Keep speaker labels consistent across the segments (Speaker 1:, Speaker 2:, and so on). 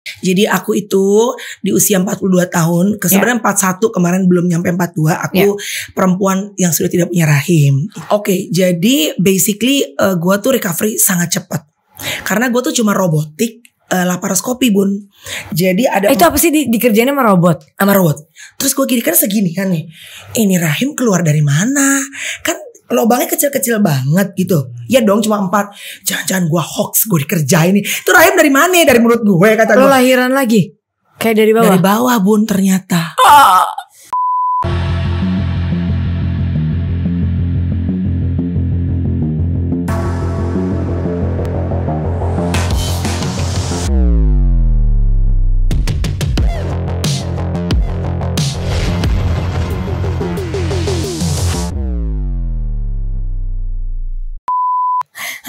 Speaker 1: Jadi aku itu di usia 42 tahun, sebenarnya 41 kemarin belum nyampe 42, aku perempuan yang sudah tidak punya rahim. Oke, jadi basically gue tuh recovery sangat cepat. Karena gue tuh cuma robotik laparoskopi bun. Jadi ada
Speaker 2: itu apa sih dikerjainnya sama robot?
Speaker 1: Sama robot. Terus gue gini kan segini kan nih. Ini rahim keluar dari mana? Kan lubangnya kecil-kecil banget gitu. Ya dong cuma 4. Jangan-jangan gue hoax, gue dikerjain nih. Itu rahim dari mana? Dari mulut gue kata gue.
Speaker 2: Lo lahiran lagi? Kayak dari bawah?
Speaker 1: Dari bawah bun ternyata.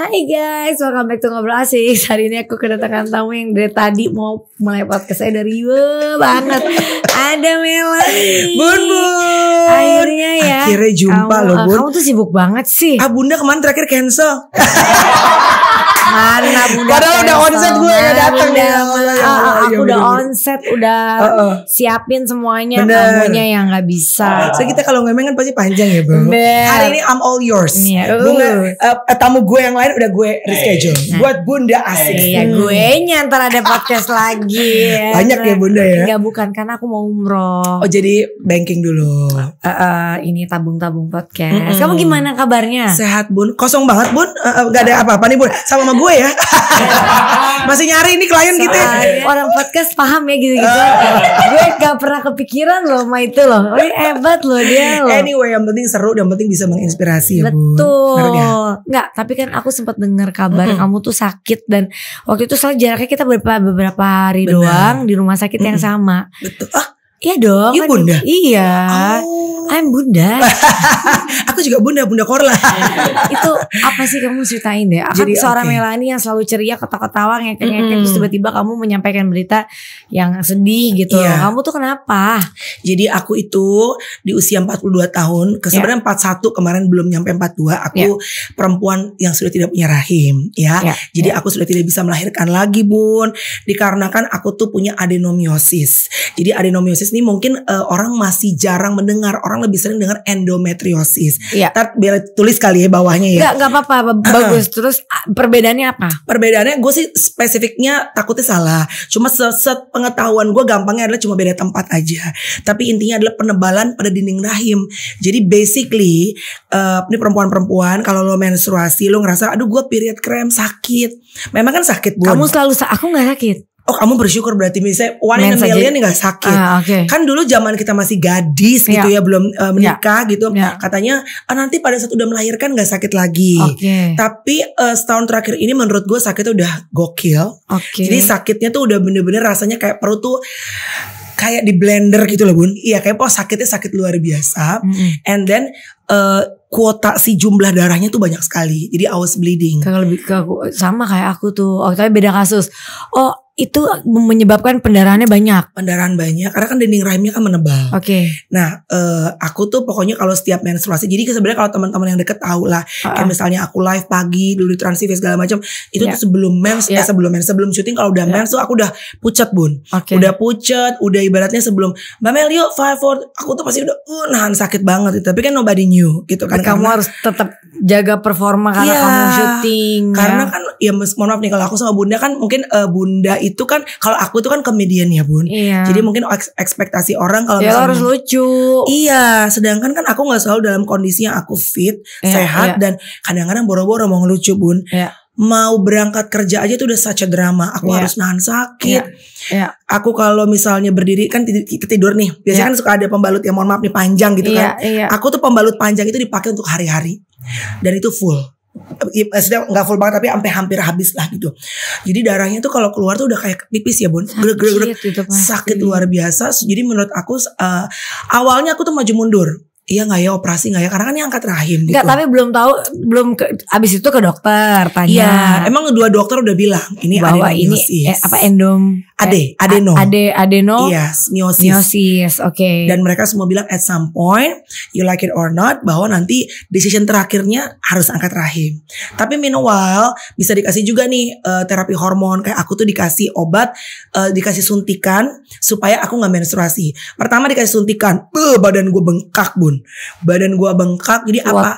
Speaker 2: Hai guys, welcome back to Ngobrol Asik. Hari ini aku kedatangan tamu yang dari tadi mau mulai podcast saya dari banget. Ada Melanie.
Speaker 1: Bun.
Speaker 2: Akhirnya ya.
Speaker 1: Akhirnya jumpa loh bun.
Speaker 2: Kamu tuh sibuk banget sih.
Speaker 1: Bunda kemarin terakhir cancel.
Speaker 2: Mana bunda?
Speaker 1: Padahal udah onset gue gak datang ya.
Speaker 2: Aku udah onset, udah siapin semuanya. Kamunya yang gak bisa.
Speaker 1: So kita kalau ngomong kan pasti panjang ya bro. Hari ini I'm all yours. Bunga, tamu gue yang lain udah gue reschedule buat Bunda Asik.
Speaker 2: Iya, gue nyantar ada podcast lagi.
Speaker 1: Banyak ya Bunda ya?
Speaker 2: Enggak, bukan, karena aku mau umroh.
Speaker 1: Oh jadi banking dulu.
Speaker 2: Ini tabung-tabung podcast. Kamu gimana kabarnya?
Speaker 1: Sehat Bun. Kosong banget Bun. Gak ada apa-apa nih Bun. Sama gue ya. Masih nyari nih klien gitu ya.
Speaker 2: Orang podcast paham ya gitu-gitu. Gue gak pernah kepikiran loh sama itu loh. Ini hebat loh dia loh.
Speaker 1: Anyway, yang penting seru, yang penting bisa menginspirasi ya Bun.
Speaker 2: Betul. Enggak, tapi kan aku sempat dengar kabar kamu tuh sakit. Dan waktu itu soal jaraknya kita beberapa hari doang di rumah sakit yang sama.
Speaker 1: Betul.
Speaker 2: Iya dong.
Speaker 1: Iya Bunda.
Speaker 2: Iya. I'm Bunda.
Speaker 1: Aku juga Bunda Korla.
Speaker 2: Itu apa sih kamu ceritain deh? Jadi seorang Melanie yang selalu ceria, ketawa-ketawa, ngekek-ngekek, terus tiba-tiba kamu menyampaikan berita yang sedih gitu. Kamu tuh kenapa?
Speaker 1: Jadi aku itu di usia 42 tahun, sebenarnya 41 kemarin belum nyampe 42, aku perempuan yang sudah tidak punya rahim ya. Jadi aku sudah tidak bisa melahirkan lagi Bun, dikarenakan aku tuh punya adenomiosis. Jadi adenomiosis ini mungkin orang masih jarang mendengar, orang lebih sering dengar endometriosis. Ntar biar tulis kali ya bawahnya ya.
Speaker 2: Gak apa-apa, bagus. Terus perbedaannya apa?
Speaker 1: Perbedaannya gue sih spesifiknya takutnya salah. Cuma sepengetahuan gue gampangnya adalah cuma beda tempat aja. Tapi intinya adalah penebalan pada dinding rahim. Jadi basically ini perempuan-perempuan kalau lo menstruasi lo ngerasa aduh gue period cramp sakit. Memang kan sakit Bun.
Speaker 2: Kamu selalu aku gak sakit.
Speaker 1: Oh kamu bersyukur berarti misalnya 1 in a million gak sakit. Kan dulu zaman kita masih gadis gitu ya, belum menikah gitu. Katanya nanti pada saat udah melahirkan gak sakit lagi. Tapi setahun terakhir ini menurut gue sakitnya udah gokil. Jadi sakitnya tuh udah bener-bener rasanya kayak perut tuh kayak di blender gitu loh Bun. Iya kayak sakitnya sakit luar biasa. And then kuota si jumlah darahnya tuh banyak sekali. Jadi I was bleeding.
Speaker 2: Kalau lebih ke sama kayak aku tuh. Tapi beda kasus. Oh itu menyebabkan pendarahannya banyak.
Speaker 1: Pendarahan banyak karena kan dinding rahimnya kan menebal. Nah aku tuh pokoknya kalau setiap menstruasi. Jadi sebenarnya kalau teman-teman yang deket tahu lah. Kayak misalnya aku live pagi dulu di Trans TV segala macam. Itu tuh sebelum mens, sebelum syuting kalau udah mens tuh aku udah pucet Bun. Udah pucet, udah ibaratnya sebelum Mbak Mel yuk 5-4. Aku tuh pasti udah nahan sakit banget. Tapi kan nobody knew gitu kan.
Speaker 2: Kamu harus tetap jaga performa karena kamu syuting.
Speaker 1: Karena kan ya mohon maaf nih kalau aku sama Bunda kan mungkin Bunda itu kan kalau aku tuh kan komedian ya Bun. Jadi mungkin ekspektasi orang kalau misalnya
Speaker 2: harus lucu.
Speaker 1: Iya, sedangkan kan aku nggak selalu dalam kondisi yang aku fit, sehat dan kadang-kadang boro-boro mau ngelucu Bun. Mau berangkat kerja aja tuh udah such a drama. Aku harus nahan sakit. Aku kalau misalnya berdiri kan tidur nih. Biasanya kan suka ada pembalut yang mohon maaf nih panjang gitu kan. Aku tuh pembalut panjang itu dipakai untuk hari-hari. Dan itu full. Maksudnya gak full banget tapi sampai hampir habis lah gitu. Jadi darahnya tuh kalau keluar tuh udah kayak pipis ya Bun. Sakit luar biasa. Jadi menurut aku awalnya aku tuh maju mundur. Iya gak ya operasi gak ya? Karena kan yang angkat rahim gitu.
Speaker 2: Enggak, tapi belum tahu, abis itu ke dokter tanya.
Speaker 1: Iya, emang 2 dokter udah bilang ini
Speaker 2: bahwa ini adeno.
Speaker 1: Yes,
Speaker 2: miosis. Oke.
Speaker 1: Dan mereka semua bilang at some point, you like it or not, bahwa nanti decision terakhirnya harus angkat rahim. Tapi meanwhile bisa dikasih juga nih terapi hormon. Kayak aku tuh dikasih obat, dikasih suntikan supaya aku nggak menstruasi. Pertama dikasih suntikan, badan gue bengkak bun. Badan gue bengkak, jadi apa?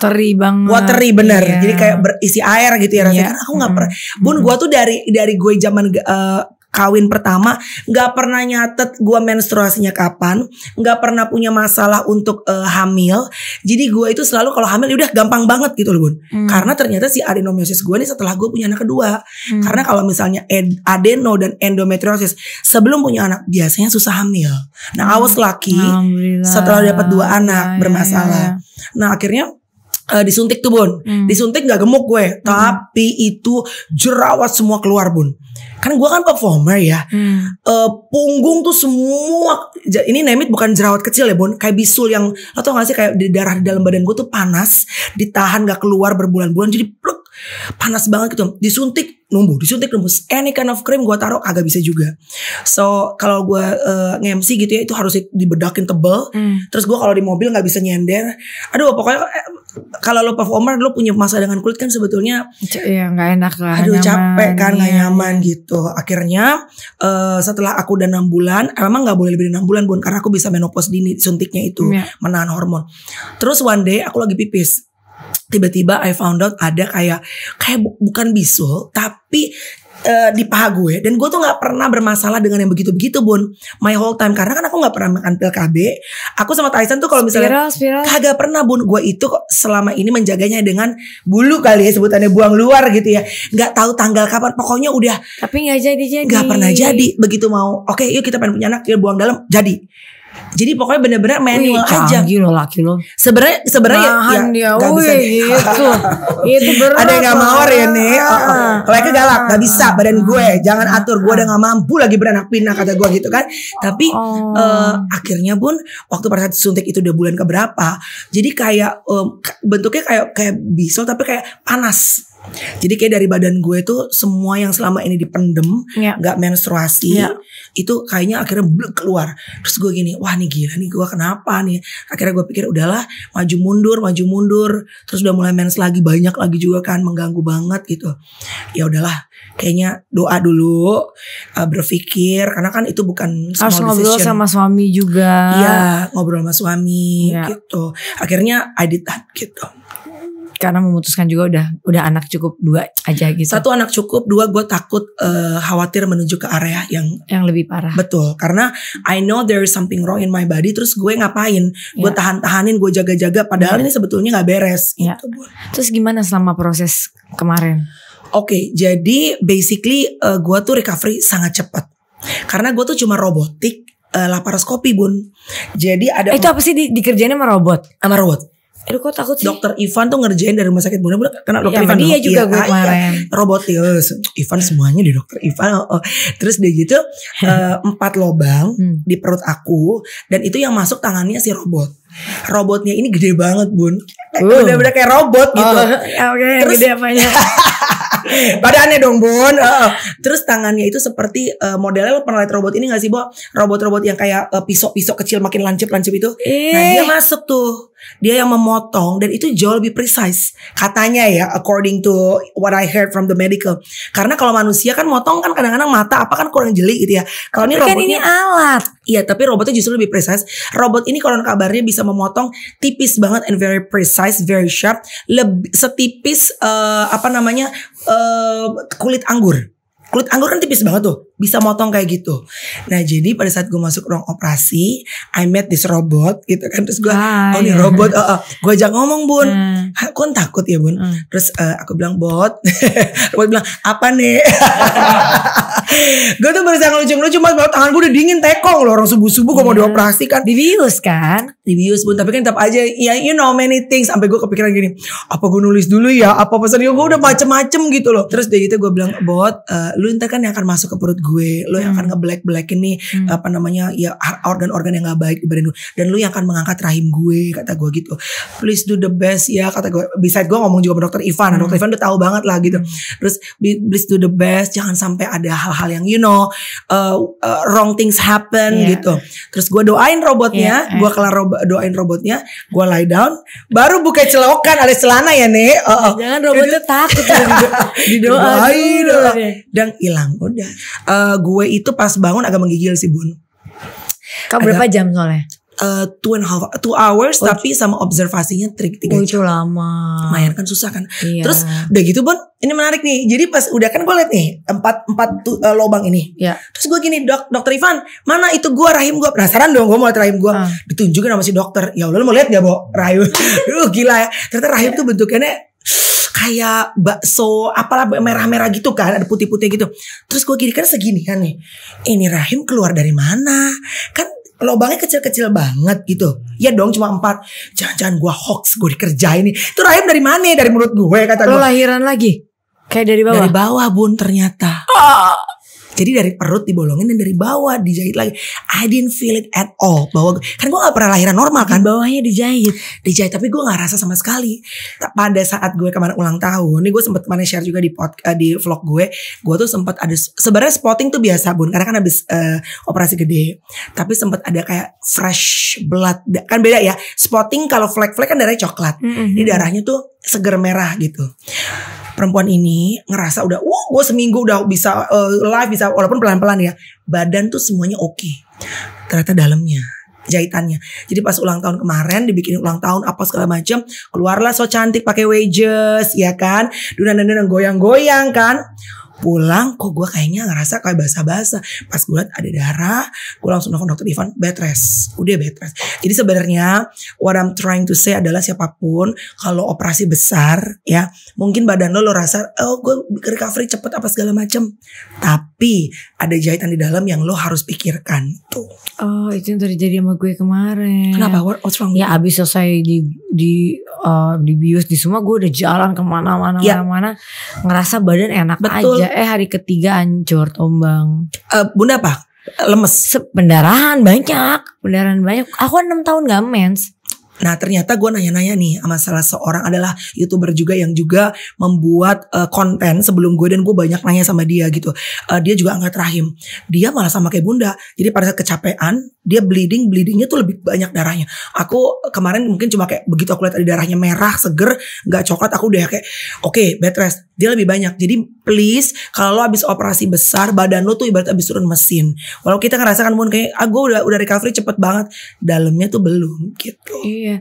Speaker 1: Watery bener. Iya. Jadi kayak berisi air gitu ya rasanya. Kan aku nggak pernah. Bun, gue tuh dari gue zaman kawin pertama nggak pernah nyatet gue menstruasinya kapan, nggak pernah punya masalah untuk hamil. Jadi gue itu selalu kalau hamil udah gampang banget gitu loh bun. Karena ternyata si adenomyosis gue nih setelah gue punya anak kedua. Karena kalau misalnya adeno dan endometriosis sebelum punya anak biasanya susah hamil. Nah I was lucky setelah dapat 2 anak bermasalah. Nah akhirnya disuntik tuh bun. Disuntik gak gemuk gue, tapi itu jerawat semua keluar bun. Kan gue kan performer ya. Punggung tuh semua, ini name it bukan jerawat kecil ya bun, kayak bisul yang lo tau gak sih, kayak di darah di dalam badan gue tuh panas, ditahan gak keluar berbulan-bulan, jadi pluk, panas banget gitu. Disuntik numbuh, any kind of cream gue taruh agak bisa juga. So kalau gue nge-MC gitu ya, itu harus dibedakin tebel. Terus gue kalau di mobil gak bisa nyender. Aduh pokoknya kalau lo performer, lo punya masalah dengan kulit kan sebetulnya
Speaker 2: ya gak enak lah.
Speaker 1: Aduh nyaman, capek kan, gak nyaman gitu. Akhirnya setelah aku udah 6 bulan, memang gak boleh lebih dari 6 bulan bun, karena aku bisa menopause dini, suntiknya itu menahan hormon. Terus one day aku lagi pipis, tiba-tiba I found out ada kayak bukan bisul tapi di paha gue. Dan gue tuh gak pernah bermasalah dengan yang begitu-begitu bun, my whole time. Karena kan aku gak pernah makan pil KB. Aku sama Tyson tuh kalau misalnya kagak pernah bun. Gue itu kok selama ini menjaganya dengan bulu kali ya, sebutannya buang luar gitu ya. Gak tahu tanggal kapan, pokoknya udah.
Speaker 2: Tapi gak jadi.
Speaker 1: Gak pernah jadi. Begitu mau oke yuk kita pengen punya anak, dia buang dalam, jadi. Jadi pokoknya bener-bener manual aja.
Speaker 2: Canggih lo laki lo.
Speaker 1: Sebenarnya ya gak bisa
Speaker 2: gitu. Itu berat.
Speaker 1: Ada yang gak mawar ya nih. Kalau itu galak, gak bisa badan gue. Jangan atur, gue udah gak mampu lagi beranak pinak kata gue gitu kan. Tapi akhirnya bun, waktu pada saat suntik itu udah bulan keberapa, jadi kayak bentuknya kayak bisul tapi kayak panas. Jadi kayak dari badan gue tuh semua yang selama ini dipendem, gak menstruasi, itu kayaknya akhirnya keluar. Terus gue gini, wah nih gila nih gue kenapa nih. Akhirnya gue pikir udahlah, maju mundur. Terus udah mulai mens lagi, banyak lagi juga kan, mengganggu banget gitu. Ya udahlah, kayaknya doa dulu, berpikir, karena kan itu bukan small decision.
Speaker 2: Harus ngobrol sama suami juga.
Speaker 1: Iya, ngobrol sama suami gitu. Akhirnya I did that gitu.
Speaker 2: Karena memutuskan juga udah anak cukup 2 aja gitu.
Speaker 1: 1 anak cukup, 2 gue takut khawatir menuju ke area yang
Speaker 2: lebih parah.
Speaker 1: Betul, karena I know there is something wrong in my body. Terus gue ngapain? Gue tahan-tahanin, gue jaga-jaga. Padahal ini sebetulnya gak beres gitu.
Speaker 2: Terus gimana selama proses kemarin?
Speaker 1: Oke, jadi basically gue tuh recovery sangat cepat. Karena gue tuh cuma robotik, laparoskopi bun. Jadi ada
Speaker 2: itu apa sih dikerjain sama robot?
Speaker 1: Sama robot.
Speaker 2: Aduh kok takut sih.
Speaker 1: Dokter Ivan tuh ngerjain dari rumah sakit Bunda kena dokter Ivan.
Speaker 2: Dia juga gue kemarin.
Speaker 1: Robot Ivan semuanya di dokter Ivan. Terus dia gitu 4 lobang di perut aku, dan itu yang masuk tangannya si robot. Robotnya ini gede banget bun, bener-bener kayak robot gitu.
Speaker 2: Terus gede apanya?
Speaker 1: Badannya dong bun. Terus tangannya itu seperti modelnya, lo pernah lihat robot ini gak sih Bo? Robot-robot yang kayak pisau-pisau kecil makin lancip-lancip itu. Nah dia masuk tuh, dia yang memotong, dan itu jauh lebih precise katanya ya, according to what I heard from the medical. Karena kalau manusia kan motong kan kadang-kadang mata apa kan kurang jeli gitu ya. Kalau ini robotnya,
Speaker 2: kan ini alat.
Speaker 1: Iya, tapi robotnya justru lebih precise. Robot ini kalau kabarnya bisa memotong tipis banget and very precise, very sharp, setipis kulit anggur. Kulit anggur kan tipis banget tuh, bisa motong kayak gitu. Nah jadi pada saat gue masuk ruang operasi, I met this robot gitu kan. Terus gue, nih robot, gue ajak ngomong bun, aku kan takut ya bun. Terus aku bilang robot bilang apa nih? Gue tuh berusaha ngelucu-ngelucu, mas, tangan gue udah dingin, tekong loh, orang subuh-subuh gue mau dioperasi kan.
Speaker 2: Dibius kan?
Speaker 1: Dibius bun, tapi kan tetap aja ya, you know many things. Sampai gue kepikiran gini, apa gue nulis dulu ya, apa pesan gue udah macem-macem gitu loh. Terus dari gitu gue bilang, bot, lu ntar kan yang akan masuk ke perut gue, lu yang akan ngeblack-blackin nih ya organ-organ yang gak baik di badan gue, dan lu yang akan mengangkat rahim gue, kata gue gitu. Please do the best ya, kata gue. Besides gue ngomong juga sama dokter Ivan, dokter Ivan udah tahu banget lah gitu. Terus please do the best, jangan sampai ada hal-hal hal yang wrong things happen gitu. Terus gue doain robotnya, gue kelar doain robotnya, gue lie down, baru buka celokan ada celana ya nih.
Speaker 2: Jangan robotnya takut
Speaker 1: didoain dan hilang udah. Gue itu pas bangun agak menggigil sih Bun.
Speaker 2: Kamu berapa jam soalnya?
Speaker 1: 2 hours tapi sama observasinya 3 jam.
Speaker 2: Itu lama.
Speaker 1: Lumayan kan susah kan. Terus udah gitu Bun, ini menarik nih. Jadi pas udah kan gue liat nih 4 lubang ini. Terus gue gini, Dokter Ivan, mana itu gue rahim gue? Penasaran dong gue mau liat rahim gue. Ditunjukin sama si dokter. Ya Allah lu mau liat gak Bo rahim? Gila ya. Ternyata rahim tuh bentuknya kayak bakso apalah merah-merah gitu kan, ada putih-putih gitu. Terus gue gini kan segini kan nih. Ini rahim keluar dari mana? Kan lubangnya kecil-kecil banget gitu. Ya dong cuma 4. Jangan-jangan gue hoax, gue dikerjain nih. Itu rahim dari mana? Dari mulut gue kata gue.
Speaker 2: Lo lahiran lagi? Kayak dari bawah?
Speaker 1: Dari bawah Bun ternyata. Jadi dari perut dibolongin dan dari bawah dijahit lagi. I didn't feel it at all. Kan gue gak pernah lahiran normal kan.
Speaker 2: Di bawahnya dijahit.
Speaker 1: Tapi gue gak rasa sama sekali. Pada saat gue kemarin ulang tahun. Ini gue sempet kemarin share juga di vlog gue. Gue tuh sempet ada. Sebenarnya spotting tuh biasa Bun. Karena kan habis operasi gede. Tapi sempet ada kayak fresh blood. Kan beda ya. Spotting kalau flek-flek kan darahnya coklat. Ini darahnya tuh seger merah gitu. Perempuan ini ngerasa udah gue seminggu udah bisa live, bisa walaupun pelan-pelan ya. Badan tuh semuanya oke. Ternyata dalamnya jahitannya. Jadi pas ulang tahun kemarin dibikin ulang tahun apa segala macam, keluarlah so cantik pakai wedges ya kan. Dunan goyang-goyang kan. Pulang kok gue kayaknya ngerasa kayak basah-basah. Pas gue liat ada darah, gue langsung nelfon Dokter Ivan, bed rest. Udah bed rest. Jadi sebenarnya what I'm trying to say adalah siapapun kalau operasi besar ya, mungkin badan lo rasa gue recovery cepet apa segala macam. Tapi ada jahitan di dalam yang lo harus pikirkan tuh.
Speaker 2: Oh itu yang terjadi sama gue kemarin.
Speaker 1: Kenapa? What's wrong?
Speaker 2: Ya abis selesai di bius di semua, gue udah jalan kemana-mana mana-mana, ngerasa badan enak. Betul. Aja. Hari ketiga hancur tombang.
Speaker 1: Bunda apa? Lemes.
Speaker 2: Pendarahan banyak. Aku 6 tahun gak mens.
Speaker 1: Nah ternyata gue nanya-nanya nih sama salah seorang adalah YouTuber juga yang juga membuat konten sebelum gue, dan gue banyak nanya sama dia gitu. Dia juga angkat rahim. Dia malah sama kayak Bunda. Jadi pada saat kecapean dia bleedingnya tuh lebih banyak darahnya. Aku kemarin mungkin cuma kayak begitu aku lihat ada darahnya merah seger, nggak coklat, aku udah kayak oke, bed rest. Dia lebih banyak. Jadi please kalau lo abis operasi besar, badan lo tuh ibarat abis turun mesin. Walau kita ngerasakan Bun kayak gue udah recovery cepet banget, dalamnya tuh belum gitu.
Speaker 2: Iya.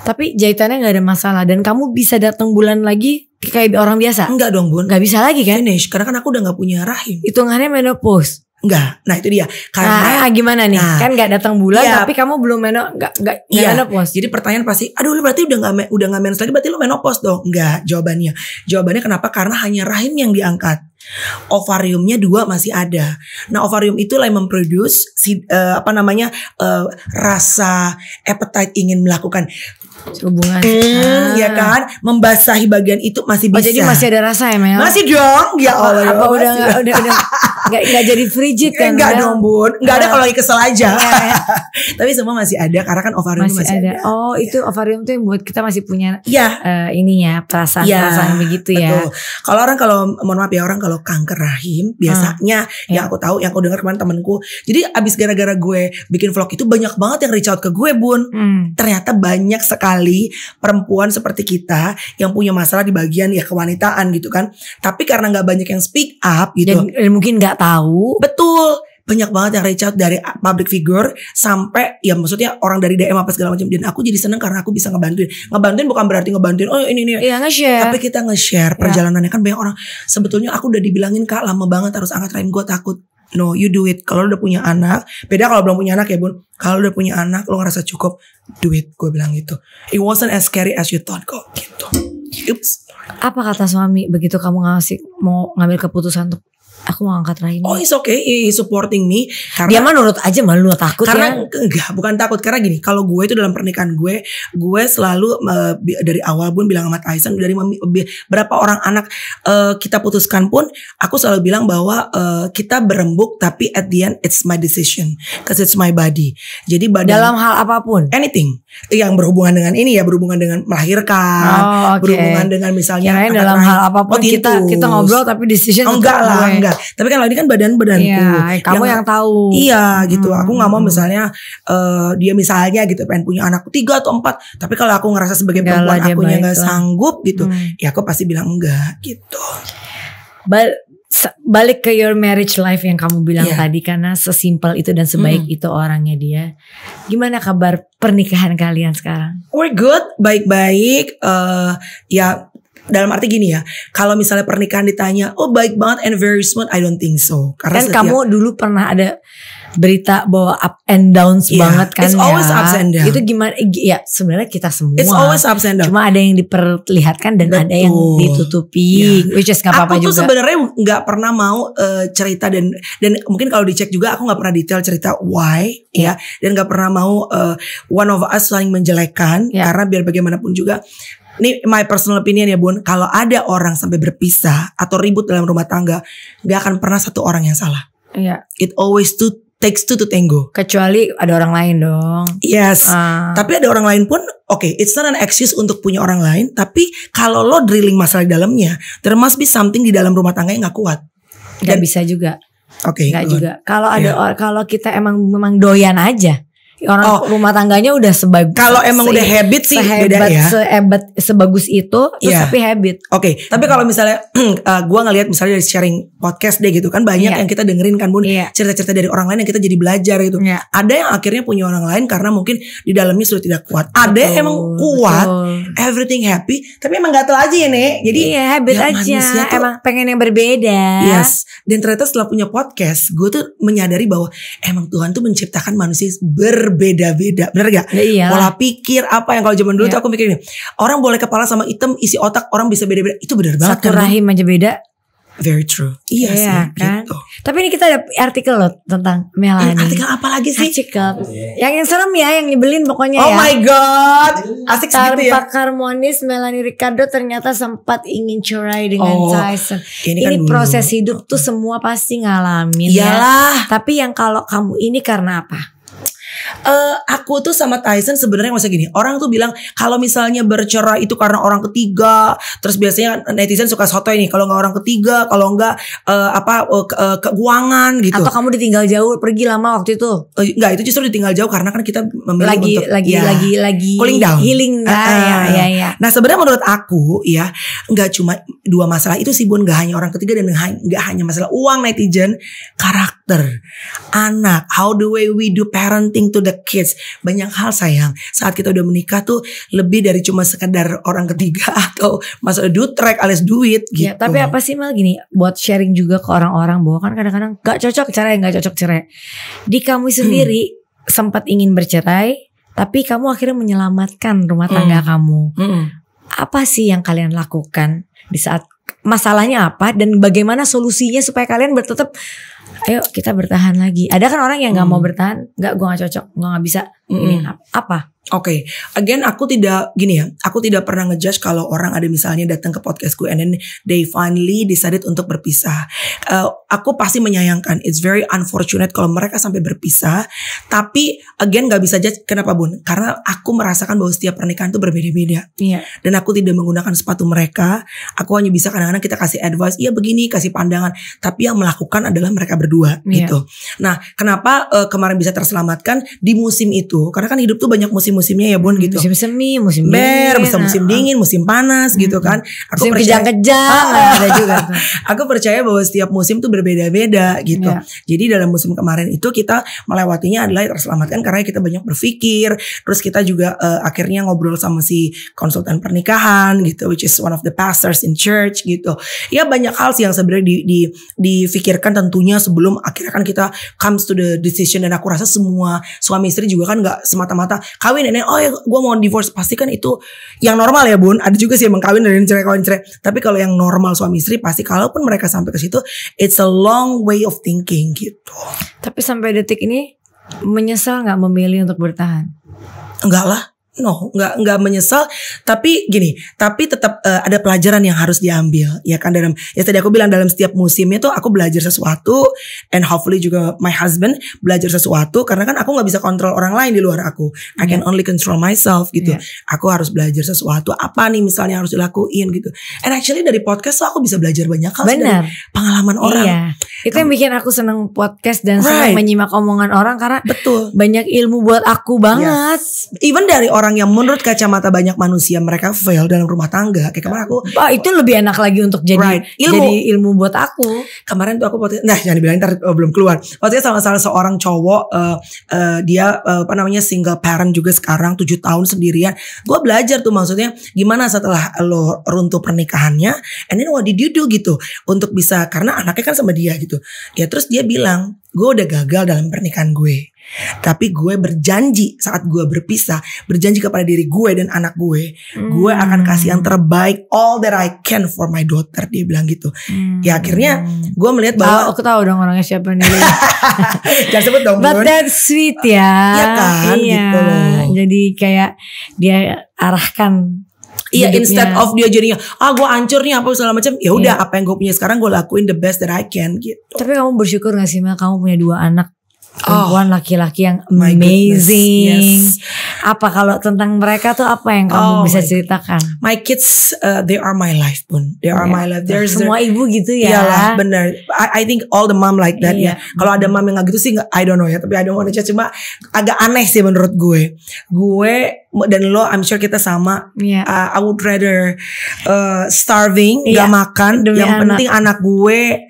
Speaker 2: Tapi jahitannya gak ada masalah. Dan kamu bisa datang bulan lagi kayak orang biasa?
Speaker 1: Enggak dong Bun.
Speaker 2: Gak bisa lagi kan?
Speaker 1: Finish. Karena kan aku udah gak punya rahim.
Speaker 2: Hitungannya menopause?
Speaker 1: Enggak. Nah itu dia.
Speaker 2: Karena gimana nih? Kan gak datang bulan tapi kamu belum menopause.
Speaker 1: Jadi pertanyaan pasti, aduh lu berarti udah gak mens lagi, berarti lu menopause dong? Enggak jawabannya. Jawabannya kenapa? Karena hanya rahim yang diangkat. Ovariumnya 2 masih ada. Nah ovarium itu yang memproduce rasa appetite ingin melakukan
Speaker 2: hubungan,
Speaker 1: ya kan, membasahi bagian itu masih bisa.
Speaker 2: Oh jadi masih ada rasa ya Mel?
Speaker 1: Masih dong. Ya Allah.
Speaker 2: Apa udah nggak jadi frigid kan?
Speaker 1: Enggak dong Bun. Enggak ada kalau lagi kesel aja. Tapi semua masih ada karena kan ovarium masih ada.
Speaker 2: Oh itu ovarium tuh yang buat kita masih punya perasaan begitu ya.
Speaker 1: Betul. Kalau mohon maaf ya, orang kalau kanker rahim biasanya yang aku tahu, yang aku dengar kemarin temenku. Jadi abis gara-gara gue bikin vlog itu banyak banget yang reach out ke gue Bun. Ternyata banyak sekali perempuan seperti kita yang punya masalah di bagian ya kewanitaan gitu kan. Tapi karena gak banyak yang speak up gitu.
Speaker 2: Dan mungkin gak tahu.
Speaker 1: Betul. Banyak banget yang reach out dari public figure sampai ya maksudnya orang dari DM apa segala macam. Dan aku jadi seneng karena aku bisa ngebantuin bukan berarti ngebantuin ini
Speaker 2: ya, nge-share.
Speaker 1: Tapi kita nge-share perjalanannya. Kan banyak orang, sebetulnya aku udah dibilangin Kak lama banget harus angkat rahim, gue takut. No, you do it. Kalau udah punya anak, beda kalau belum punya anak ya Bun. Kalau udah punya anak, lo ngerasa cukup, do it. Gue bilang gitu. It wasn't as scary as you thought kok gitu. Oops.
Speaker 2: Apa kata suami begitu kamu mau ngambil keputusan untuk aku mau angkat rahim?
Speaker 1: Oh it's okay, he's supporting me. Karena
Speaker 2: dia mah nurut aja, malu takut
Speaker 1: karena, ya? Enggak, bukan takut. Karena gini, kalau gue itu dalam pernikahan gue selalu dari awal pun bilang sama Tyson, dari berapa orang anak kita putuskan pun, aku selalu bilang bahwa kita berembuk, tapi at the end it's my decision, cause it's my body. Jadi badan
Speaker 2: dalam hal apapun,
Speaker 1: anything yang berhubungan dengan ini ya, berhubungan dengan melahirkan, berhubungan dengan misalnya
Speaker 2: dalam hal apapun kita ngobrol tapi decision
Speaker 1: enggak lah, enggak. enggak. Tapi kalau ini kan badanku.
Speaker 2: Iya, kamu yang tahu.
Speaker 1: Iya gitu. Aku gak mau misalnya dia misalnya gitu pengen punya anak 3 atau 4. Tapi kalau aku ngerasa sebagai perempuan akunya gak sanggup gitu, ya aku pasti bilang enggak gitu.
Speaker 2: Balik ke your marriage life yang kamu bilang tadi, karena sesimpel itu dan sebaik itu orangnya dia. Gimana kabar pernikahan kalian sekarang?
Speaker 1: We're good, baik-baik. Ya dalam arti gini ya, kalau misalnya pernikahan ditanya, oh baik banget and very smooth, I don't think so.
Speaker 2: Karena kan kamu dulu pernah ada berita bahwa up and downs banget kan.
Speaker 1: It's always ups and downs.
Speaker 2: Itu gimana? Ya sebenarnya kita semua.
Speaker 1: It's always ups and downs.
Speaker 2: Cuma ada yang diperlihatkan dan ada yang ditutupi. Which is gak apa-apa juga.
Speaker 1: Aku tuh sebenarnya gak pernah mau cerita dan mungkin kalau dicek juga aku gak pernah detail cerita why ya. Dan gak pernah mau one of us saling menjelekkan. Karena biar bagaimanapun juga, ini my personal opinion ya Bun, kalau ada orang sampai berpisah atau ribut dalam rumah tangga, gak akan pernah satu orang yang salah. It always takes two to tango.
Speaker 2: Kecuali ada orang lain dong.
Speaker 1: Yes. Tapi ada orang lain pun it's not an excuse untuk punya orang lain. Tapi kalau lo drilling masalah di dalamnya, there must be something di dalam rumah tangga yang gak kuat.
Speaker 2: Gak bisa juga.
Speaker 1: Gak
Speaker 2: juga. Kalau ada kalau kita memang doyan aja. Orang rumah tangganya udah sebagus.
Speaker 1: Kalau emang udah habit sih beda ya.
Speaker 2: Sebagus itu terus tapi habit.
Speaker 1: Tapi kalau misalnya gue ngelihat misalnya dari sharing podcast deh gitu kan, banyak yang kita dengerin kan Bun, cerita-cerita dari orang lain yang kita jadi belajar gitu. Ada yang akhirnya punya orang lain karena mungkin di dalamnya sudah tidak kuat. Ada yang emang kuat, everything happy, tapi emang gatel aja ya Nek. Jadi
Speaker 2: habit aja. Emang pengen yang berbeda.
Speaker 1: Yes. Dan ternyata setelah punya podcast, gue tuh menyadari bahwa emang Tuhan tuh menciptakan manusia berbeda-beda, bener gak? Pola pikir apa yang kalau zaman dulu tuh aku mikir ini, orang boleh kepala sama hitam, isi otak orang bisa beda-beda. Itu bener banget.
Speaker 2: Satu rahim aja beda.
Speaker 1: Very true. Iya sih
Speaker 2: kan?
Speaker 1: gitu.
Speaker 2: Tapi ini kita ada artikel loh tentang Melanie.
Speaker 1: Artikel apa lagi sih?
Speaker 2: Artikel yang serem ya, yang nyebelin pokoknya
Speaker 1: Oh my god. Asik segitu ya.
Speaker 2: Tanpa harmonis, Melanie Ricardo ternyata sempat ingin cerai dengan Tyson. Ini
Speaker 1: kan
Speaker 2: proses hidup tuh semua pasti ngalamin.
Speaker 1: Iyalah.
Speaker 2: Tapi yang kalau kamu ini karena apa?
Speaker 1: Aku tuh sama Tyson sebenarnya masa gini, orang tuh bilang kalau misalnya bercerai itu karena orang ketiga. Terus biasanya netizen suka sotoy nih, kalau nggak orang ketiga, kalau nggak keuangan gitu.
Speaker 2: Atau kamu ditinggal jauh, pergi lama waktu itu?
Speaker 1: Enggak, itu justru ditinggal jauh karena kan kita memilih
Speaker 2: lagi
Speaker 1: cooling down,
Speaker 2: healing.
Speaker 1: Nah sebenarnya menurut aku ya, nggak cuma dua masalah itu sih Bun, nggak hanya orang ketiga dan nggak hanya masalah uang netizen, karakter, anak, how the way we do parenting to the kids, banyak hal sayang. Saat kita udah menikah tuh lebih dari cuma sekedar orang ketiga atau masalah duit track alias duit gitu.
Speaker 2: Ya, tapi apa sih Mal gini, buat sharing juga ke orang-orang bahwa kan kadang-kadang gak cocok cerai. Di kamu sendiri sempat ingin bercerai, tapi kamu akhirnya menyelamatkan rumah tangga kamu. Apa sih yang kalian lakukan di saat masalahnya apa dan bagaimana solusinya supaya kalian tetap ayo kita bertahan lagi. Ada kan orang yang gak mau bertahan, gue gak cocok, gue gak bisa. Ini apa?
Speaker 1: Again aku tidak gini ya, aku tidak pernah ngejudge kalau orang ada misalnya datang ke podcastku and then they finally decided untuk berpisah. Aku pasti menyayangkan, it's very unfortunate kalau mereka sampai berpisah. Tapi again gak bisa judge, kenapa Bun? Karena aku merasakan bahwa setiap pernikahan itu berbeda-beda. Dan aku tidak menggunakan sepatu mereka. Aku hanya bisa kadang-kadang kita kasih advice, iya begini, kasih pandangan. Tapi yang melakukan adalah mereka berdua gitu. Nah kenapa kemarin bisa terselamatkan di musim itu? Karena kan hidup tuh banyak musimnya ya Bun gitu.
Speaker 2: Musim semi, musim
Speaker 1: dingin, musim dingin, musim panas gitu kan.
Speaker 2: Aku musim kejang-kejang ada juga.
Speaker 1: Aku percaya bahwa setiap musim tuh berbeda-beda gitu. Jadi dalam musim kemarin itu kita melewatinya adalah terselamatkan karena kita banyak berpikir. Terus kita juga akhirnya ngobrol sama si konsultan pernikahan gitu, which is one of the pastors in church gitu. Ya banyak hal sih yang sebenarnya difikirkan tentunya sebelum akhirnya kan kita comes to the decision. Dan aku rasa semua suami istri juga kan gak semata-mata kawin dan oh ya gue mau divorce, pasti kan itu yang normal ya Bun. Ada juga sih yang kawin dan cerai. Tapi kalau yang normal suami istri pasti kalaupun mereka sampai ke situ, it's a long way of thinking gitu.
Speaker 2: Tapi sampai detik ini menyesal nggak memilih untuk bertahan?
Speaker 1: Enggak lah, nggak menyesal, tapi gini, tapi tetap ada pelajaran yang harus diambil, ya kan, dalam ya tadi aku bilang dalam setiap musimnya tuh aku belajar sesuatu, and hopefully juga my husband belajar sesuatu, karena kan aku nggak bisa kontrol orang lain di luar aku, I can only control myself gitu. Aku harus belajar sesuatu, apa nih misalnya harus dilakuin gitu. And actually dari podcast tuh aku bisa belajar banyak hal dari pengalaman orang.
Speaker 2: Itu yang bikin aku seneng podcast dan seneng menyimak omongan orang, karena banyak ilmu buat aku banget.
Speaker 1: Even dari orang yang menurut kacamata banyak manusia mereka fail dalam rumah tangga, kayak kemarin aku
Speaker 2: itu lebih enak lagi untuk jadi ilmu buat aku.
Speaker 1: Kemarin tuh aku jangan dibilang ntar belum keluar. Waktu sama salah seorang cowok, dia single parent juga sekarang 7 tahun sendirian. Gue belajar tuh maksudnya gimana setelah lo runtuh pernikahannya, and then what did you do gitu untuk bisa, karena anaknya kan sama dia gitu. Ya terus dia bilang, gue udah gagal dalam pernikahan gue, tapi gue berjanji saat gue berpisah, berjanji kepada diri gue dan anak gue akan kasih yang terbaik, all that I can for my daughter. Dia bilang gitu. Ya akhirnya gue melihat bahwa
Speaker 2: aku tahu dong orangnya siapa nih.
Speaker 1: Jangan sebut dong.
Speaker 2: But that's sweet ya.
Speaker 1: Iya kan, gitu loh.
Speaker 2: Jadi kayak dia arahkan.
Speaker 1: Iya, instead of dia jadinya gue hancur nih apa segala macam, ya udah apa yang gue punya sekarang gue lakuin the best that I can gitu.
Speaker 2: Tapi kamu bersyukur gak sih, Mel, kamu punya 2 anak perempuan laki-laki yang amazing. Apa kalau tentang mereka tuh apa yang kamu bisa ceritakan?
Speaker 1: My kids, they are my life, Bun. They are my life.
Speaker 2: Semua ibu gitu ya.
Speaker 1: Iyalah, benar. I think all the mom like that ya. Kalau ada mom yang gak gitu sih, I don't know ya. Tapi I don't want to judge. Cuma agak aneh sih menurut gue. Gue dan lo, I'm sure kita sama. I would rather starving, gak makan. Yang penting anak gue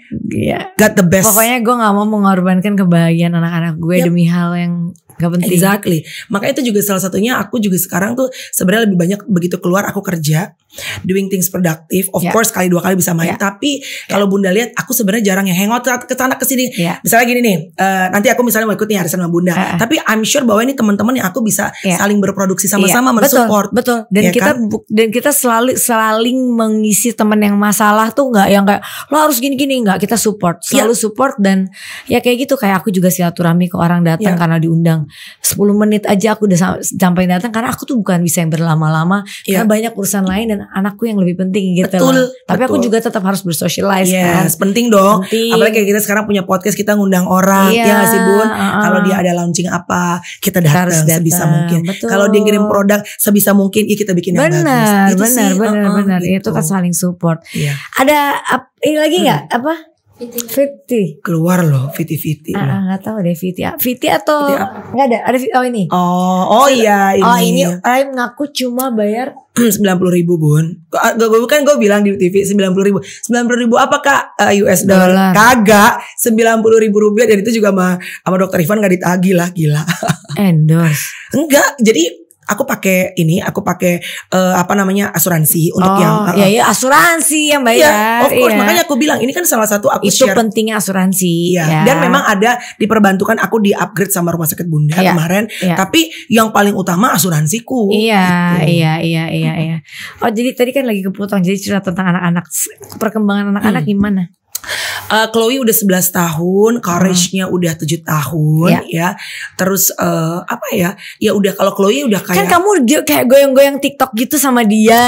Speaker 1: got the best.
Speaker 2: Pokoknya gue gak mau mengorbankan kebahagiaan anak-anak gue demi hal yang gak penting.
Speaker 1: Exactly. Maka itu juga salah satunya, aku juga sekarang tuh sebenarnya lebih banyak begitu keluar aku kerja, doing things productive. Of course sekali 2 kali bisa main. Tapi kalau Bunda lihat, aku sebenarnya jarang yang hangout ke sana ke sini. Misalnya gini nih, nanti aku misalnya mau ikut nih arisan sama Bunda. Tapi I'm sure bahwa ini teman-teman yang aku bisa saling berproduksi sama-sama, mensupport.
Speaker 2: Betul. Dan kita saling mengisi teman yang masalah tuh, nggak yang kayak lo harus gini-gini, nggak, kita support, selalu support. Dan ya kayak gitu, kayak aku juga silaturahmi ke orang datang karena diundang 10 menit aja aku udah sampai datang, karena aku tuh bukan bisa yang berlama-lama karena banyak urusan lain dan anakku yang lebih penting gitu. Tapi aku juga tetap harus bersocialize kan.
Speaker 1: Penting dong. Apalagi kayak kita sekarang punya podcast, kita ngundang orang, ya gak sih Bun? Kalau dia ada launching apa, kita datang sebisa mungkin. Kalau dia ngirim produk sebisa mungkin, kita bikin yang bagus.
Speaker 2: Benar. Itu kan saling support. Ada ini lagi nggak apa? Fiti
Speaker 1: keluar loh, Fiti.
Speaker 2: Nggak tahu deh Fiti atau nggak ada ini.
Speaker 1: Iya ini.
Speaker 2: Ini Aim ngaku cuma bayar
Speaker 1: 90.000 Bun. Gue bilang di TV 90.000. 90.000 apakah US dollar? Kagak, 90.000 rupiah, dan itu juga sama Dokter Ivan gak ditagih lah, gila.
Speaker 2: Endorse.
Speaker 1: Enggak, jadi aku pakai asuransi untuk yang
Speaker 2: asuransi yang bayar.
Speaker 1: Of course, makanya aku bilang ini kan salah satu aku
Speaker 2: itu share. Pentingnya asuransi.
Speaker 1: Dan memang ada diperbantukan, aku di upgrade sama rumah sakit Bunda kemarin. Tapi yang paling utama asuransiku.
Speaker 2: Iya. Oh, jadi tadi kan lagi kepotong, jadi cerita tentang anak-anak, perkembangan anak-anak gimana?
Speaker 1: Chloe udah 11 tahun, Courage-nya udah 7 tahun ya. Terus ya udah, kalau Chloe udah kayak,
Speaker 2: kan kamu kayak goyang-goyang TikTok gitu sama dia.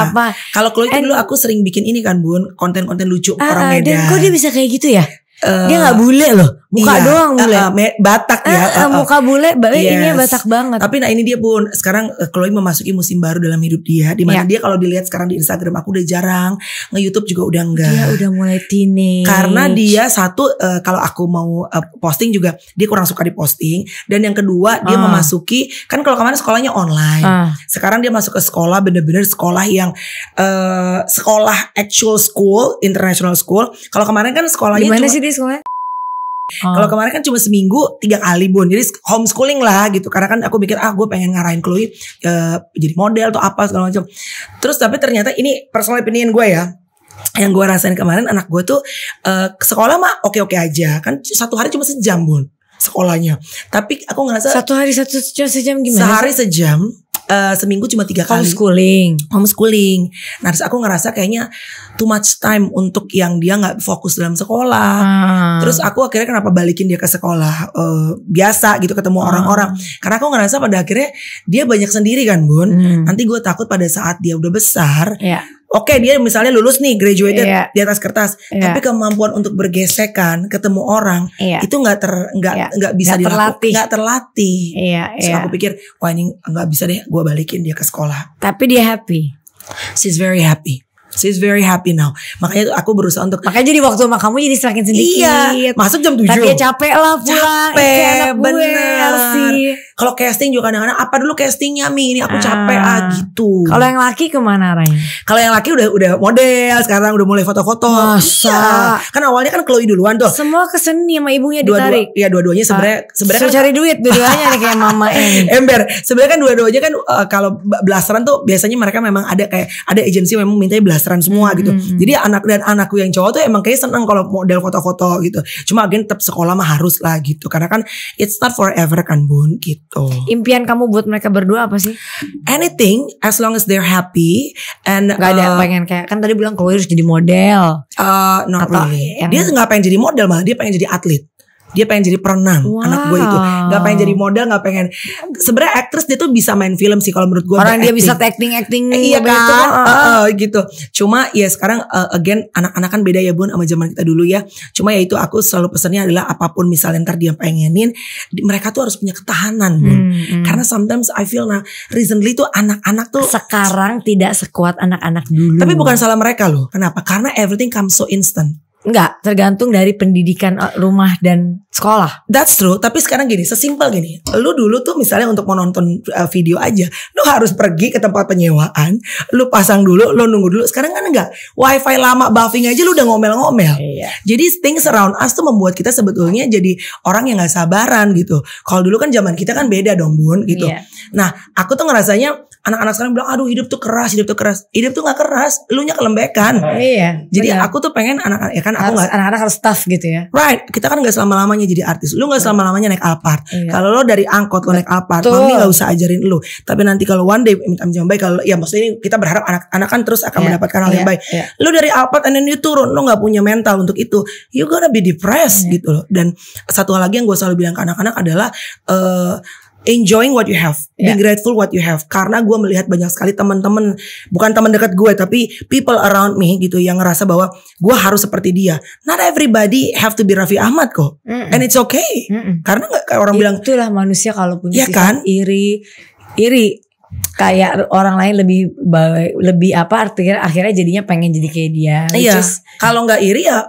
Speaker 2: Apa?
Speaker 1: Kalau Chloe dulu aku sering bikin ini kan Bun, konten-konten lucu orang Medan.
Speaker 2: Dan kok dia bisa kayak gitu ya? Dia gak bule loh, muka doang bule.
Speaker 1: Batak ya.
Speaker 2: Muka bule, ini Batak banget.
Speaker 1: Tapi ini dia Bun, sekarang Chloe memasuki musim baru dalam hidup dia, dimana dia kalau dilihat sekarang di Instagram aku udah jarang, nge-YouTube juga udah enggak.
Speaker 2: Dia udah mulai teenage.
Speaker 1: Karena dia satu, kalau aku mau posting juga dia kurang suka diposting. Dan yang kedua, dia memasuki, kan kalau kemarin sekolahnya online, sekarang dia masuk ke sekolah, bener-bener sekolah yang sekolah actual school, international school. Kalau kemarin kan sekolahnya
Speaker 2: gimana sih sekolah?
Speaker 1: Kalau kemarin kan cuma seminggu 3 kali Bun, jadi homeschooling lah gitu. Karena kan aku pikir gue pengen ngarahin Chloe jadi model atau apa segala macam. Terus tapi ternyata ini personal opinion gue ya, yang gue rasain kemarin, anak gue tuh sekolah mah oke-oke aja kan, 1 hari cuma sejam Bun sekolahnya. Tapi aku ngerasa
Speaker 2: 1 hari 1 jam gimana?
Speaker 1: Sehari sejam. seminggu cuma 3 kali. Homeschooling. Nah terus aku ngerasa kayaknya too much time untuk yang dia gak fokus dalam sekolah. Terus aku akhirnya kenapa balikin dia ke sekolah biasa gitu, ketemu orang-orang. Karena aku ngerasa pada akhirnya dia banyak sendiri kan Bun. Nanti gue takut pada saat dia udah besar, oke, dia misalnya lulus nih, graduated di atas kertas, tapi kemampuan untuk bergesekan, ketemu orang itu nggak bisa dilakukan, nggak terlatih. So aku pikir, wah ini nggak bisa deh, gue balikin dia ke sekolah.
Speaker 2: Tapi dia happy.
Speaker 1: She's very happy. She's very happy now. Makanya aku berusaha untuk.
Speaker 2: Makanya jadi waktu sama kamu jadi semakin sedikit.
Speaker 1: Iya. Masuk jam 7.
Speaker 2: Tapi dia capek lah pulang.
Speaker 1: Capek, bener. Kalau casting juga kadang-kadang apa dulu castingnya Mi, ini aku capek gitu.
Speaker 2: Kalau yang laki kemana arahnya?
Speaker 1: Kalau yang laki udah model, sekarang udah mulai foto-foto.
Speaker 2: Masa?
Speaker 1: Kan awalnya kan Chloe duluan tuh.
Speaker 2: Semua ke seni sama ibunya ditarik.
Speaker 1: Dua-duanya sebenarnya kan
Speaker 2: cari duit dua-duanya nih kayak mama ini.
Speaker 1: Ember. Sebenarnya kan dua-duanya kan kalau blasteran tuh biasanya mereka memang ada kayak ada agensi memang mintanya blasteran semua gitu. Jadi anak dan anakku yang cowok tuh emang kayak seneng kalau model foto-foto gitu. Cuma agen tetap sekolah mah harus lah gitu. Karena kan it's not forever kan Bun gitu.
Speaker 2: Impian kamu buat mereka berdua apa sih?
Speaker 1: Anything as long as they're happy and
Speaker 2: gak ada pengen kayak kan tadi bilang Chloe harus jadi model.
Speaker 1: Not really. Dia gak pengen jadi model malah dia pengen jadi atlet. Dia pengen jadi perenang. Anak gue itu gak pengen jadi model, gak pengen. Sebenarnya aktris dia tuh bisa main film sih kalau menurut gue.
Speaker 2: Orang dia bisa acting
Speaker 1: iya kan gitu. Cuma ya sekarang again anak-anak kan beda ya Bun sama zaman kita dulu ya. Cuma ya itu aku selalu pesannya adalah apapun misalnya ntar dia pengenin, mereka tuh harus punya ketahanan Bun. Karena sometimes I feel recently tuh anak-anak tuh
Speaker 2: sekarang tidak sekuat anak-anak dulu.
Speaker 1: Tapi bukan salah mereka loh. Kenapa? Karena everything comes so instant.
Speaker 2: Enggak, tergantung dari pendidikan rumah dan sekolah.
Speaker 1: That's true, tapi sekarang gini, sesimpel gini. Lu dulu tuh misalnya untuk mau nonton video aja, lu harus pergi ke tempat penyewaan, lu pasang dulu, lu nunggu dulu. Sekarang kan enggak, wifi lama buffing aja lu udah ngomel-ngomel. Jadi things around us tuh membuat kita sebetulnya jadi orang yang gak sabaran gitu. Kalau dulu kan zaman kita kan beda dong Bun gitu. Nah aku tuh ngerasanya anak-anak sekarang bilang aduh hidup tuh keras. Hidup tuh gak keras, lu nya kelembekan. Jadi aku tuh pengen anak-anak ya kan
Speaker 2: anak-anak harus tough gitu ya.
Speaker 1: Right, kita kan gak selama-lamanya jadi artis. Lu gak selama-lamanya naik Alphard. Kalau lo dari angkot lo naik Alphard, mami gak usah ajarin lu. Tapi nanti kalau one day minta yang baik, kalau ya maksudnya ini kita berharap anak-anak kan terus akan mendapatkan hal yang baik. Lu dari Alphard and then you turun, lu gak punya mental untuk itu, you gonna be depressed gitu loh. Dan satu hal lagi yang gue selalu bilang ke anak-anak adalah enjoying what you have, be grateful what you have. Karena gue melihat banyak sekali teman-teman, bukan teman dekat gue, tapi people around me gitu yang ngerasa bahwa gue harus seperti dia. Not everybody have to be Raffi Ahmad kok, and it's okay. Karena nggak kayak orang bilang.
Speaker 2: Itulah manusia kalau punya sifat
Speaker 1: kan?
Speaker 2: iri, kayak orang lain lebih apa artinya akhirnya jadinya pengen jadi kayak dia.
Speaker 1: Iya. Kalau nggak iri ya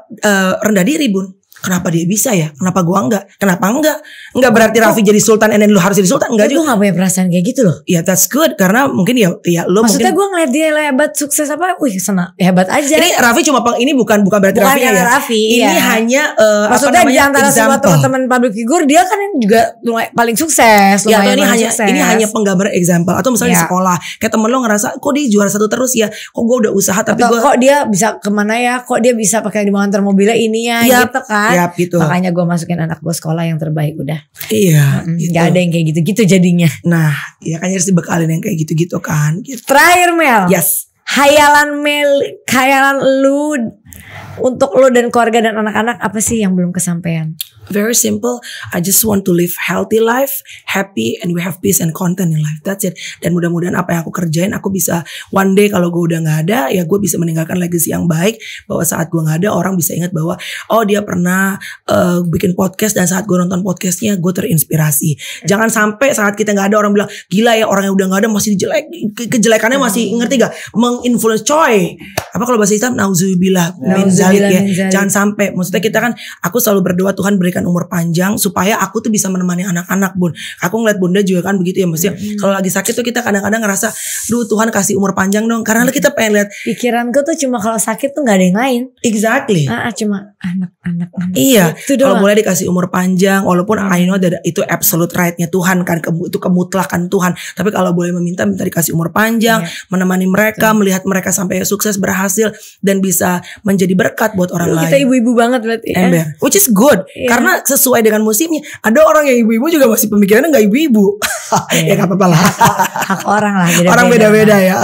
Speaker 1: rendah diri Bun. Kenapa dia bisa ya? Kenapa gua enggak? Kenapa enggak? Enggak berarti Raffi jadi sultan and then lu harus jadi sultan. Enggak juga.
Speaker 2: Gue gak punya perasaan kayak gitu loh.
Speaker 1: Ya that's good. Karena mungkin ya lu
Speaker 2: maksudnya
Speaker 1: mungkin.
Speaker 2: Gue ngeliat dia hebat, sukses apa. Wih senang, hebat aja.
Speaker 1: Ini Raffi cuma ini bukan berarti Raffi ya.
Speaker 2: Raffi,
Speaker 1: ini hanya
Speaker 2: maksudnya di antara semua teman-teman public figure dia kan juga paling sukses.
Speaker 1: Ya atau ini hanya penggambaran example. Atau misalnya di sekolah kayak temen lo ngerasa kok dia juara 1 terus ya. Kok gue udah usaha tapi gue
Speaker 2: kok dia bisa kemana ya. Kok dia bisa pakai di motor mobilnya ini ya gitu kan.
Speaker 1: Gitu.
Speaker 2: Makanya gue masukin anak gue sekolah yang terbaik udah.
Speaker 1: Iya
Speaker 2: gitu. Gak ada yang kayak gitu-gitu jadinya.
Speaker 1: Nah ya kan harus dibekalin yang kayak gitu-gitu kan gitu.
Speaker 2: Terakhir Mel.
Speaker 1: Yes.
Speaker 2: Hayalan lu untuk lu dan keluarga dan anak-anak apa sih yang belum kesampaian?
Speaker 1: Very simple. I just want to live healthy life, happy, and we have peace and content in life. That's it. Dan mudah-mudahan apa yang aku kerjain, aku bisa one day kalau gue udah nggak ada, ya gue bisa meninggalkan legacy yang baik. Bahwa saat gue nggak ada, orang bisa ingat bahwa oh dia pernah bikin podcast dan saat gue nonton podcastnya, gue terinspirasi. Jangan sampai saat kita nggak ada orang bilang gila ya orang yang udah nggak ada masih dijelek, kejelekannya masih ngerti gak? Menginfluence coy. Apa kalau bahasa Islam? Nauzubillah min zalik ya. Jangan sampai. Maksudnya kita kan, aku selalu berdoa Tuhan berikan umur panjang supaya aku tuh bisa menemani anak-anak Bun. Aku ngeliat Bunda juga kan begitu ya maksudnya. Kalau lagi sakit tuh kita kadang-kadang ngerasa, duh Tuhan kasih umur panjang dong. Karena kita pengen lihat.
Speaker 2: Pikiranku tuh cuma kalau sakit tuh gak ada yang lain.
Speaker 1: Exactly.
Speaker 2: Cuma anak-anak.
Speaker 1: Iya. Kalau boleh dikasih umur panjang, walaupun I know itu absolute right-nya Tuhan kan, itu kemutlakan Tuhan. Tapi kalau boleh minta dikasih umur panjang, menemani mereka, melihat mereka sampai sukses, berhasil, dan bisa menjadi berkat buat orang lain.
Speaker 2: Kita ibu-ibu banget berarti ya.
Speaker 1: Which is good. Karena sesuai dengan musimnya. Ada orang yang ibu-ibu juga masih pemikirannya gak ibu-ibu. Ya gak apa-apa lah.
Speaker 2: Hak orang lah.
Speaker 1: Orang beda-beda ya.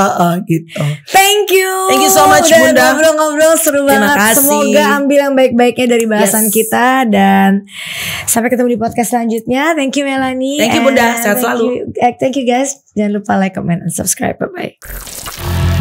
Speaker 1: Gitu.
Speaker 2: Thank you
Speaker 1: so much
Speaker 2: udah
Speaker 1: Bunda.
Speaker 2: Ngobrol-ngobrol seru
Speaker 1: Terima
Speaker 2: banget.
Speaker 1: kasih.
Speaker 2: Semoga ambil yang baik-baiknya dari bahasan kita. Dan sampai ketemu di podcast selanjutnya. Thank you Melanie.
Speaker 1: Thank you Bunda. Sehat selalu.
Speaker 2: Thank you guys. Jangan lupa like, comment, and subscribe. Bye-bye.